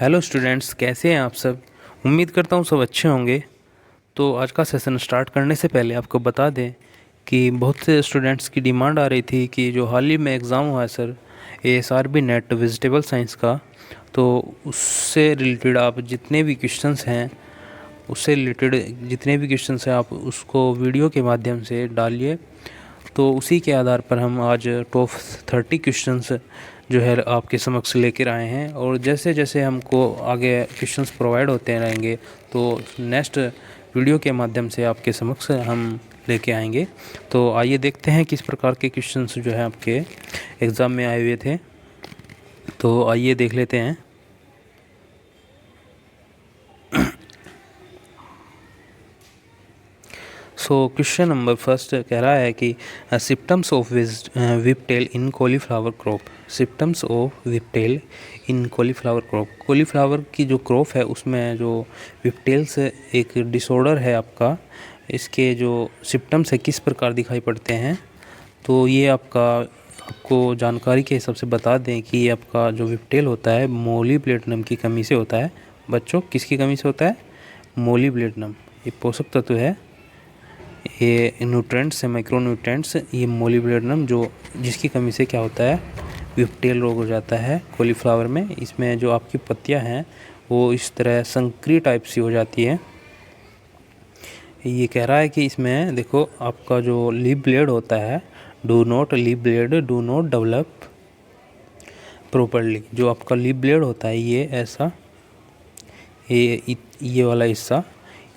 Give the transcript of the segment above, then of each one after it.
Hello students, कैसे हैं आप सब। उम्मीद करता हूँ सब अच्छे होंगे। तो आज का सेशन स्टार्ट करने से पहले आपको बता दें कि बहुत से स्टूडेंट्स की डिमांड आ रही थी कि जो हाल ही में एग्ज़ाम हुआ है sir, ASRB net vegetable science का, तो उससे रिलेटेड आप जितने भी क्वेश्चंस हैं, उससे रिलेटेड जितने भी क्वेश्चंस हैं आप उसको वीडियो के माध्यम से डालिए। तो उसी के आधार पर हम आज टॉप 30 क्वेश्चंस जो है आपके समक्ष लेकर आए हैं, और जैसे जैसे हमको आगे क्वेश्चंस प्रोवाइड होते रहेंगे तो नेक्स्ट वीडियो के माध्यम से आपके समक्ष हम लेके आएंगे। तो आइए देखते हैं किस प्रकार के क्वेश्चंस जो है आपके एग्ज़ाम में आए हुए थे। तो आइए देख लेते हैं। सो क्वेश्चन नंबर फर्स्ट कह रहा है कि symptoms of whiptail in cauliflower crop. Symptoms of whiptail in cauliflower crop. Cauliflower की जो क्रॉप है उसमें जो विपटेल्स एक डिसऑर्डर है आपका, इसके जो सिम्पटम्स है किस प्रकार दिखाई पड़ते हैं। तो ये आपको जानकारी के हिसाब से बता दें कि ये आपका जो विपटेल होता है मोलिब्डेनम की कमी से होता है। बच्चों, किसकी कमी से होता है? मोलिब्डेनम। ये पोषक तत्व है, ये न्यूट्रेंट्स है, माइक्रो न्यूट्रेंट्स। ये मोलिब्डेनम जो जिसकी कमी से क्या होता है, विपटेल रोग हो जाता है कॉलीफ्लावर में। इसमें जो आपकी पत्तियां हैं वो इस तरह संकरी टाइप सी हो जाती है। ये कह रहा है कि इसमें देखो आपका जो लीफ ब्लेड होता है, leaf blade do not develop properly. जो आपका लीफ ब्लेड होता है ये ऐसा, ये वाला हिस्सा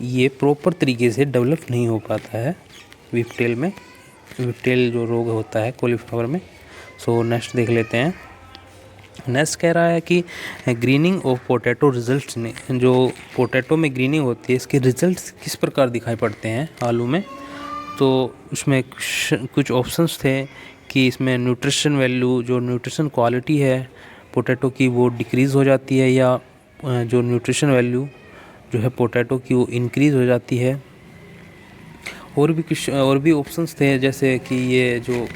ये प्रॉपर तरीके से डेवलप नहीं हो पाता है विपटेल में, विपटेल जो रोग होता है कॉलीफ्लावर में। सो नेक्स्ट देख लेते हैं। नेक्स्ट कह रहा है कि ग्रीनिंग ऑफ पोटैटो रिजल्ट्स ने, जो पोटैटो में ग्रीनिंग होती है इसके रिजल्ट्स किस प्रकार दिखाई पड़ते हैं आलू में। तो उसमें कुछ ऑप्शंस थे कि इसमें न्यूट्रिशन वैल्यू, जो न्यूट्रिशन क्वालिटी है पोटैटो की वो डिक्रीज़ हो जाती है, या जो न्यूट्रिशन वैल्यू जो है पोटैटो की वो इंक्रीज़ हो जाती है। और भी ऑप्शंस थे, जैसे कि ये जो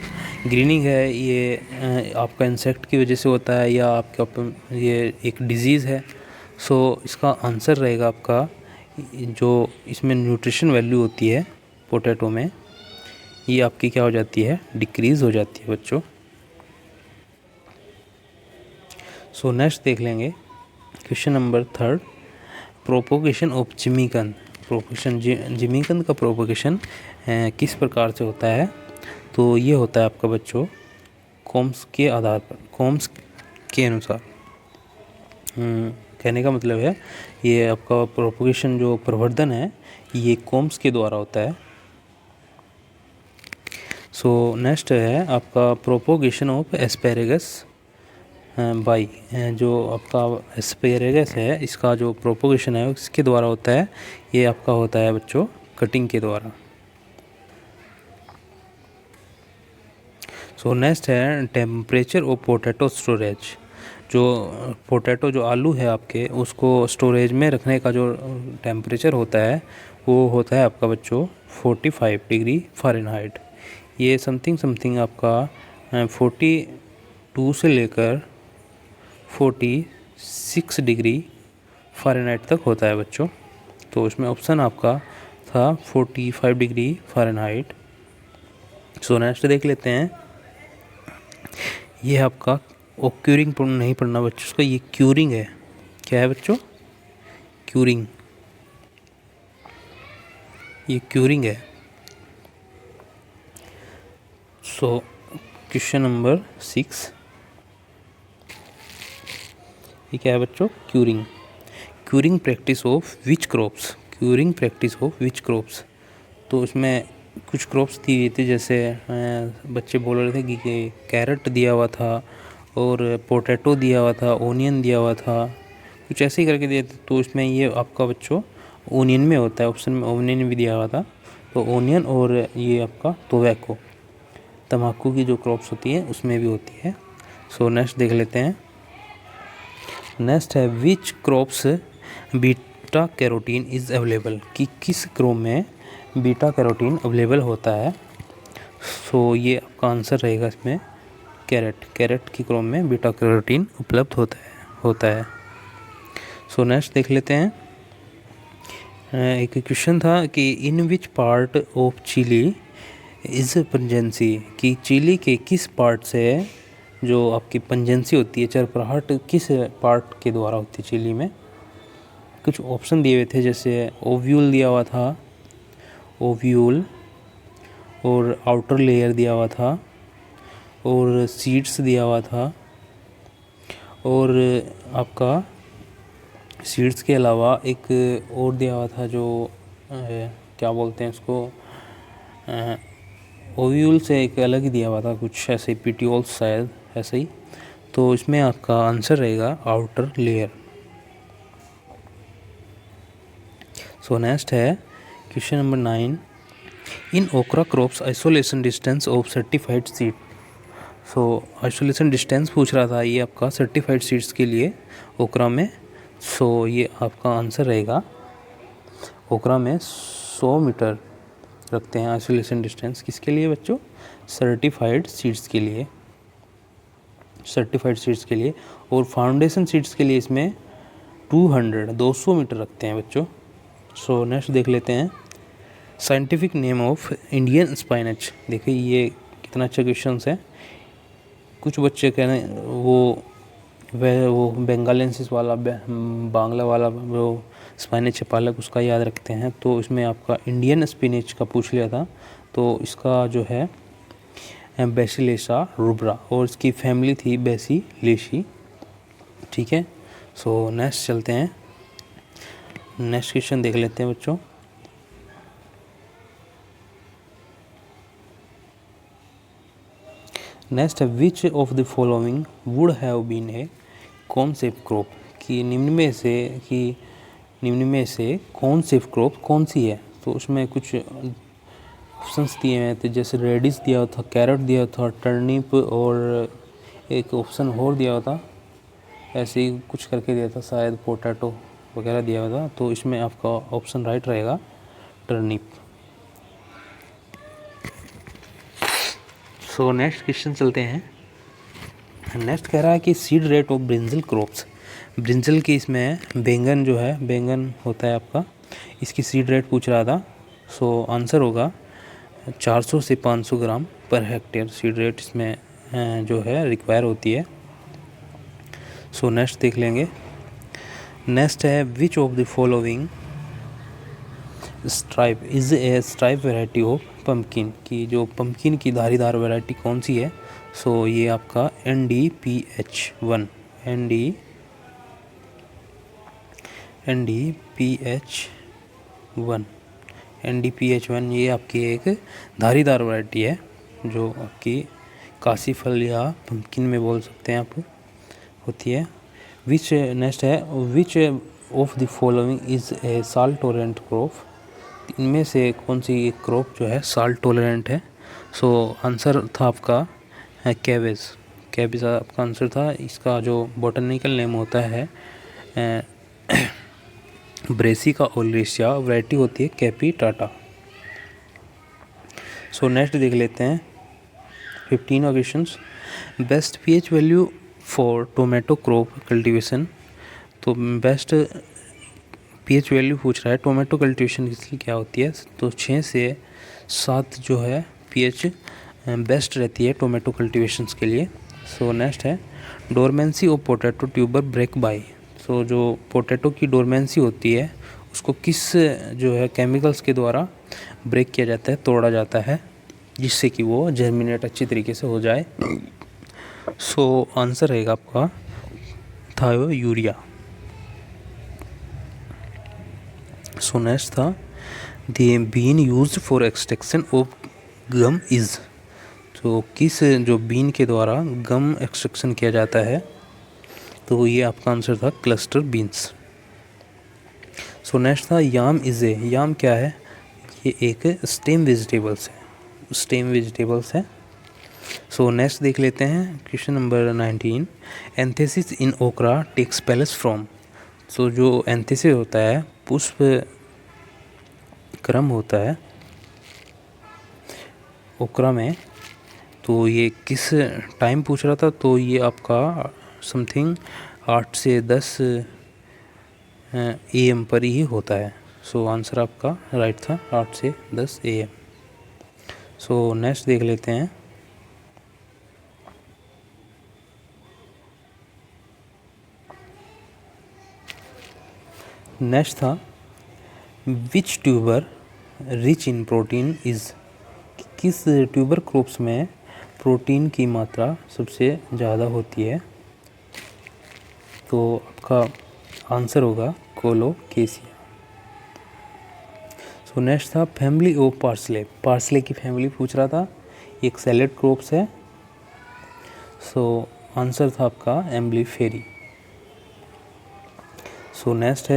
ग्रीनिंग है ये आपका इंसेक्ट की वजह से होता है या आपका ये एक डिजीज़ है। सो इसका आंसर रहेगा आपका जो इसमें न्यूट्रिशन वैल्यू होती है पोटैटो में, ये आपकी क्या हो जाती है, डिक्रीज़ हो जाती है बच्चों। सो नेक्स्ट देख लेंगे question number third, propagation of जिमीकंद। जिमीकंद का प्रोपोगेशन किस प्रकार से होता है। तो ये होता है आपका बच्चों कॉम्स के आधार पर, कॉम्स के अनुसार। कहने का मतलब है ये आपका प्रोपोगेशन जो प्रवर्धन है ये कॉम्स के द्वारा होता है। सो नेक्स्ट है आपका प्रोपोगेशन ऑफ एस्पेरेगस बाई। जो आपका एस्पेरेगस है इसका जो प्रोपोगेशन है इसके द्वारा होता है, ये आपका होता है बच्चों कटिंग के द्वारा। सो नेक्स्ट है टेम्परेचर ऑफ पोटैटो स्टोरेज। जो पोटैटो जो आलू है आपके उसको स्टोरेज में रखने का जो टेम्परेचर होता है वो होता है आपका बच्चों 45 डिग्री फ़ारेनहाइट। ये समथिंग आपका 42 से लेकर 46 डिग्री फ़ारेनहाइट तक होता है बच्चों। तो इसमें ऑप्शन आपका था 45 डिग्री फ़ारेनहाइट। सो नेक्स्ट देख लेते हैं। ये आपका ओक्यूरिंग नहीं पढ़ना बच्चों, उसका ये क्यूरिंग है। क्या है बच्चों? क्यूरिंग। ये क्यूरिंग है। सो क्वेश्चन नंबर 6, ये क्या है बच्चों? Curing. Curing practice of which crops. Curing practice of which crops. तो इसमें कुछ क्रॉप्स दी हुई थी, जैसे बच्चे बोल रहे थे कि कैरेट दिया हुआ था और पोटैटो दिया हुआ था, ओनियन दिया हुआ था, कुछ ऐसे ही करके दिए थे। तो इसमें ये आपका बच्चों ओनियन में होता है, ऑप्शन में ओनियन भी दिया हुआ था। तो ओनियन और ये आपका टोबैको, तम्बाकू की जो क्रॉप्स होती है उसमें भी होती है। सो नेक्स्ट देख लेते हैं। नेक्स्ट है which crops beta carotene is available. कि किस क्रॉप में बीटा कैरोटीन अवेलेबल होता है। सो ये आपका आंसर रहेगा इसमें कैरेट की क्रॉप में बीटा कैरोटीन उपलब्ध होता है। सो नेक्स्ट देख लेते हैं। एक क्वेश्चन था कि in which part of chilli is pungency, कि चिली के किस पार्ट से जो आपकी पंजेंसी होती है, चरपराहट, किस पार्ट के द्वारा होती है चिली में। कुछ ऑप्शन दिए हुए थे, जैसे ओव्यूल दिया हुआ था, ओव्यूल, और आउटर लेयर दिया हुआ था, और सीड्स दिया हुआ था, और आपका सीड्स के अलावा एक और दिया हुआ था जो क्या बोलते हैं उसको, ओव्यूल से एक अलग ही दिया हुआ था कुछ ऐसे, पिटियोल्स शायद ऐसे ही। तो इसमें आपका आंसर रहेगा आउटर लेयर। सो नेक्स्ट है क्वेश्चन नंबर 9। इन ओकरा crops isolation distance of certified seed. So isolation distance पूछ रहा था ये आपका सर्टिफाइड सीड्स के लिए ओकरा में। सो ये आपका आंसर रहेगा, ओकरा में 100 मीटर रखते हैं आइसोलेशन डिस्टेंस। किसके लिए बच्चों? सर्टिफाइड सीड्स के लिए, सर्टिफाइड सीड्स के लिए। और फाउंडेशन सीड्स के लिए इसमें 200 मीटर रखते हैं बच्चों। सो नेक्स्ट देख लेते हैं, साइंटिफिक नेम ऑफ इंडियन स्पाइनच। देखिए ये कितना अच्छा क्वेश्चन है। कुछ बच्चे कह रहे हैं वो बेंगालेंसिस वाला, बांग्ला वाला वो स्पाइनच पालक, उसका याद रखते हैं। तो इसमें आपका इंडियन स्पिनच का पूछ लिया था, तो इसका जो है बेसिलेसा रुब्रा, और इसकी फैमिली थी बेसिलेसी। ठीक है। सो नेक्स्ट चलते हैं, नेक्स्ट क्वेश्चन देख लेते हैं बच्चों। नेक्स्ट है which of the following would have been a corn shape crop, कि निम्न में से कौन शेप क्रॉप कौन सी है। तो उसमें कुछ ऑप्शंस दिए हुए थे, जैसे रेडिश दिया हुआ था, कैरेट दिया हुआ था, टर्निप, और एक ऑप्शन और दिया हुआ था, ऐसे ही कुछ करके दिया था, शायद पोटैटो वगैरह दिया हुआ था। तो इसमें आपका ऑप्शन राइट रहेगा टर्निप। सो नेक्स्ट क्वेश्चन चलते हैं। नेक्स्ट कह रहा है कि seed rate of brinjal crops. Brinjal की इसमें बैंगन जो है, बैंगन होता है आपका, इसकी सीड रेट पूछ रहा था। सो आंसर होगा 400 से 500 ग्राम पर हेक्टेयर सीड रेट इसमें जो है रिक्वायर होती है। सो नेक्स्ट देख लेंगे। नेक्स्ट है which of the following stripe is a stripe variety of pumpkin, की जो पम्पकिन की धारीदार वैरायटी कौन सी है। सो ये आपका NDPH1 NDPH1 ये आपकी एक धारीदार वैरायटी है, जो आपकी काशी फल या पम्पकिन में बोल सकते हैं आप, होती है। विच नेक्स्ट है which of the following is a salt tolerant crop, इनमें से कौन सी एक क्रॉप जो है साल्ट टॉलरेंट है। सो आंसर था आपका कैबेज आपका आंसर था। इसका जो बॉटनिकल नेम होता है ब्रेसिका ओलेशिया, वैरायटी होती है कैपिटाटा। सो नेक्स्ट देख लेते हैं 15 questions. Best pH value for tomato crop cultivation. तो बेस्ट pH वैल्यू पूछ रहा है टोमेटो कल्टीवेशन की क्या होती है। तो 6 से 7 जो है pH बेस्ट रहती है टोमेटो कल्टीवेशंस के लिए। सो नेक्स्ट है dormancy of potato tuber break by. So जो पोटैटो की डोरमेंसी होती है उसको किस जो है केमिकल्स के द्वारा ब्रेक किया जाता है, तोड़ा जाता है, जिससे कि वो जर्मिनेट अच्छी तरीके से हो जाए। सो आंसर रहेगा आपका थायोयूरिया। सो नेक्स्ट था the bean used for extraction of gum is. तो किस जो बीन के द्वारा गम एक्सट्रैक्शन किया जाता है, तो ये आपका आंसर था क्लस्टर बीन्स। सो नेक्स्ट था याम इज ए। याम क्या है? ये एक स्टेम वेजिटेबल्स है। सो नेक्स्ट देख लेते हैं क्वेश्चन नंबर 19। एंथेसिस इन ओकरा टेक्स प्लेस फ्रॉम। सो जो एंथेसिस होता है, पुष्प क्रम होता है ओकरा में, तो ये किस टाइम पूछ रहा था। तो ये आपका समथिंग 8 से 10 AM पर ही होता है। सो आंसर आपका राइट था, 8 से 10 AM। सो नेक्स्ट देख लेते हैं। नेक्स्ट था which tuber rich in protein is, किस ट्यूबर क्रॉप्स में प्रोटीन की मात्रा सबसे ज़्यादा होती है। तो आपका आंसर होगा कोलोकेसिया। सो नेक्स्ट था फैमिली ऑफ पार्सले, पार्सले की फैमिली पूछ रहा था, एक सैलेड क्रॉप्स है। सो आंसर था आपका एम्बलीफेरी। सो नेक्स्ट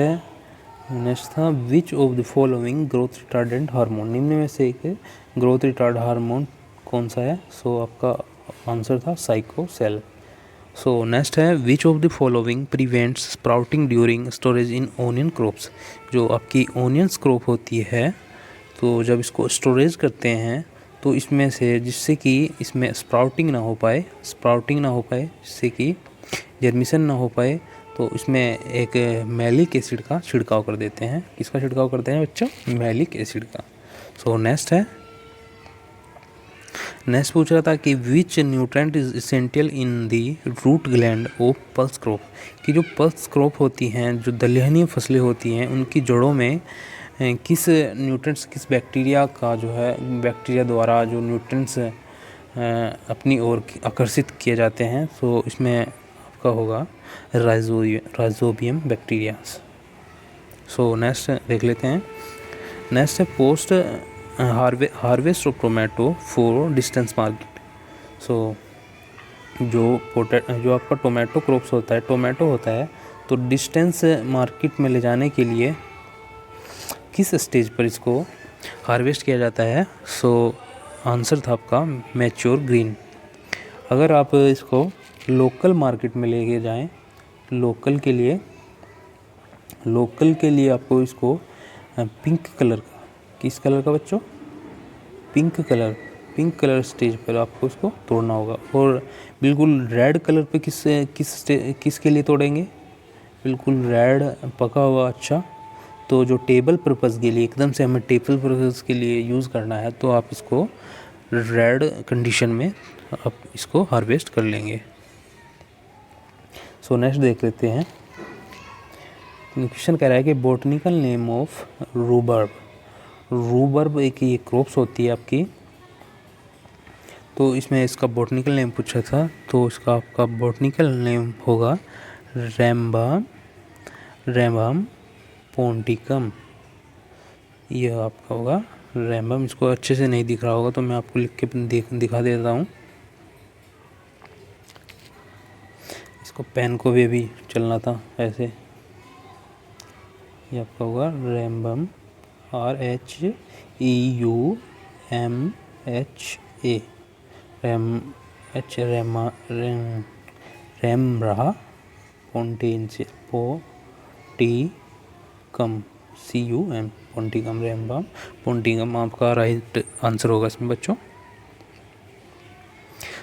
था विच of the following growth retardant hormone, निम्न में से एक ग्रोथ रिटार्ड हार्मोन कौन सा है। सो आपका आंसर था साइकोसेल। सो नेक्स्ट है which of the following prevents sprouting during storage in onion crops, जो आपकी ओनियंस क्रॉप होती है तो जब इसको स्टोरेज करते हैं तो इसमें से, जिससे कि इसमें स्प्राउटिंग ना हो पाए, जिससे कि जर्मिशन ना हो पाए, तो इसमें एक मैलिक एसिड का छिड़काव कर देते हैं। किसका छिड़काव करते हैं बच्चों, मैलिक एसिड का। सो नेक्स्ट पूछ रहा था कि which nutrient is essential in the root gland of pulse crop, कि जो पल्स क्रॉप होती हैं, जो दलहनी फसलें होती हैं, उनकी जड़ों में किस न्यूट्रेंट्स, किस बैक्टीरिया का जो है, बैक्टीरिया द्वारा जो न्यूट्रेंट्स अपनी ओर आकर्षित किए जाते हैं। तो इसमें आपका होगा राइजोबियम बैक्टीरिया। सो नेक्स्ट देख लेते हैं। नेक्स्ट है post harvest of tomato for distance market. So जो आपका टोमेटो क्रॉप्स होता है, टोमेटो होता है, तो डिस्टेंस मार्केट में ले जाने के लिए किस स्टेज पर इसको हार्वेस्ट किया जाता है। सो आंसर था आपका मैच्योर ग्रीन। अगर आप इसको लोकल मार्केट में लेके जाएं, लोकल के लिए आपको इसको पिंक कलर का, किस कलर का बच्चों, पिंक कलर स्टेज पर आपको इसको तोड़ना होगा। और बिल्कुल रेड कलर पे किसके लिए तोड़ेंगे, बिल्कुल रेड पका हुआ अच्छा, तो जो टेबल पर्पज़ के लिए, एकदम से हमें टेबल पर्पज़ के लिए यूज़ करना है, तो आप इसको रेड कंडीशन में आप इसको हार्वेस्ट कर लेंगे। सो नेक्स्ट देख लेते हैं। क्वेश्चन कह रहा है कि बॉटनिकल नेम ऑफ रूबर्ब एक ये क्रॉप्स होती है आपकी, तो इसमें इसका बॉटनिकल नेम पूछा था, तो इसका आपका बॉटनिकल नेम होगा रैम्बम पोन्टिकम। यह आपका होगा रैम्बम। इसको अच्छे से नहीं दिख रहा होगा तो मैं आपको लिख के दिखा देता हूँ। इसको पेन को भी चलना था ऐसे। ये आपका होगा रैम्बम, RHEUMHA, रैम्ब्रा पोन्टिकम, CUM पोन्टिकम, रैम्बम पोन्टिकम आपका राइट आंसर होगा इसमें बच्चों।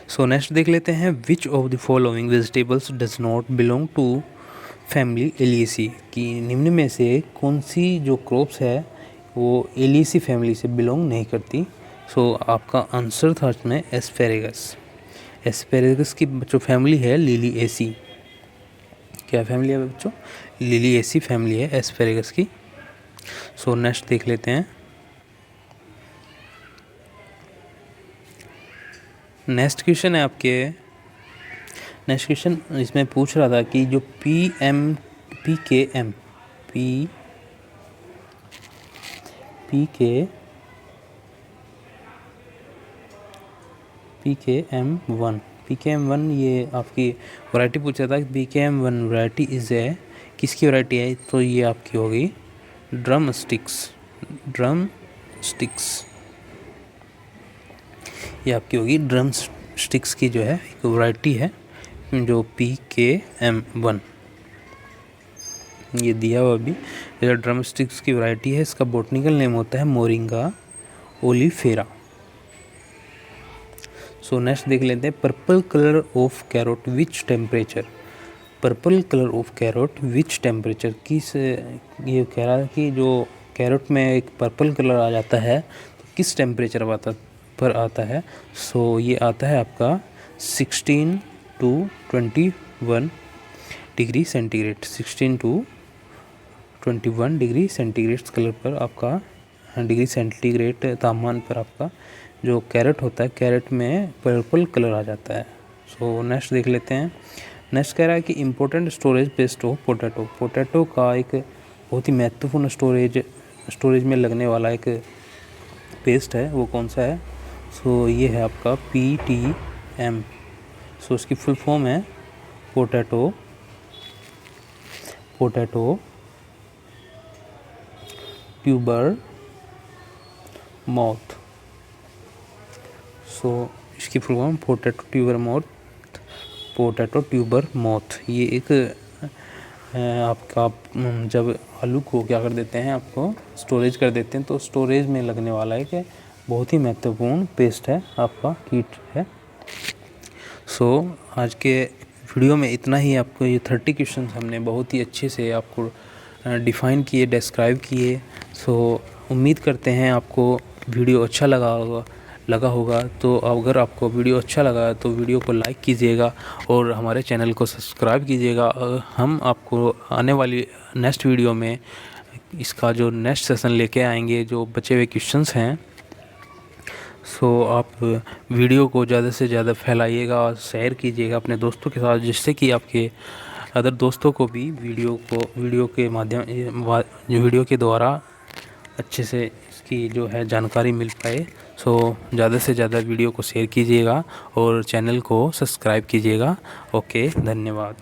सो नेक्स्ट देख लेते हैं। Which of the following vegetables does not belong to family Alliaceae, कि निम्न में से कौन सी जो क्रॉप्स है वो एलिएसी फैमिली से बिलोंग नहीं करती। सो आपका आंसर था इसमें एस्पेरेगस की जो फैमिली है लिलिएसी। क्या फैमिली है बच्चों, लिलिएसी फैमिली है एस्पेरेगस की। सो नेक्स्ट देख लेते हैं। नेक्स्ट क्वेश्चन है आपके, नेक्स्ट क्वेश्चन इसमें पूछ रहा था कि जो PKM1 ये आपकी वैरायटी पूछ रहा था। PKM1 वैरायटी इज़ है, किसकी वैरायटी है, तो ये आपकी होगी ड्रम स्टिक्स। ये आपकी होगी ड्रम स्टिक्स की जो है एक वैरायटी है, जो PKM1 ये दिया हुआ भी, जो ड्रम स्टिक्स की वैरायटी है, इसका बॉटनिकल नेम होता है मोरिंगा ओलिफेरा। सो नेक्स्ट देख लेते हैं। Purple colour of carrot which temperature, purple colour of carrot which temperature, किस ये कह रहा है कि जो कैरोट में एक पर्पल कलर आ जाता है तो किस टेम्परेचर पर आता है। सो ये आता है आपका 16 to 21 degree centigrade, 16 to 21 degree centigrade colour पर आपका, डिग्री सेंटीग्रेड तापमान पर आपका जो कैरेट होता है, कैरेट में पर्पल कलर आ जाता है। सो नेक्स्ट देख लेते हैं। नेक्स्ट कह रहा है कि important storage paste of potato, potato का एक बहुत ही महत्वपूर्ण स्टोरेज में लगने वाला एक पेस्ट है, वो कौन सा है। सो ये है आपका PTM। सो इसकी फुल फॉर्म है पोटैटो ट्यूबर माउथ। सो इसकी full form potato tuber mouth. ये एक आपका जब आलू को क्या कर देते हैं, आपको स्टोरेज कर देते हैं, तो स्टोरेज में लगने वाला एक बहुत ही महत्वपूर्ण पेस्ट है, आपका कीट है। सो आज के वीडियो में इतना ही। आपको ये 30 क्वेश्चन हमने बहुत ही अच्छे से आपको डिफ़ाइन किए, डिस्क्राइब किए। सो उम्मीद करते हैं आपको वीडियो अच्छा लगा होगा। तो अगर आपको वीडियो अच्छा लगा तो वीडियो को लाइक कीजिएगा और हमारे चैनल को सब्सक्राइब कीजिएगा। हम आपको आने वाली नेक्स्ट वीडियो में इसका जो नेक्स्ट सेशन लेके आएंगे, जो बचे हुए क्वेश्चंस हैं। सो आप वीडियो को ज़्यादा से ज़्यादा फैलाइएगा और शेयर कीजिएगा अपने दोस्तों के साथ, जिससे कि आपके अदर दोस्तों को भी वीडियो के द्वारा अच्छे से इसकी जो है जानकारी मिल पाए। सो ज़्यादा से ज़्यादा वीडियो को शेयर कीजिएगा और चैनल को सब्सक्राइब कीजिएगा। ओके, धन्यवाद।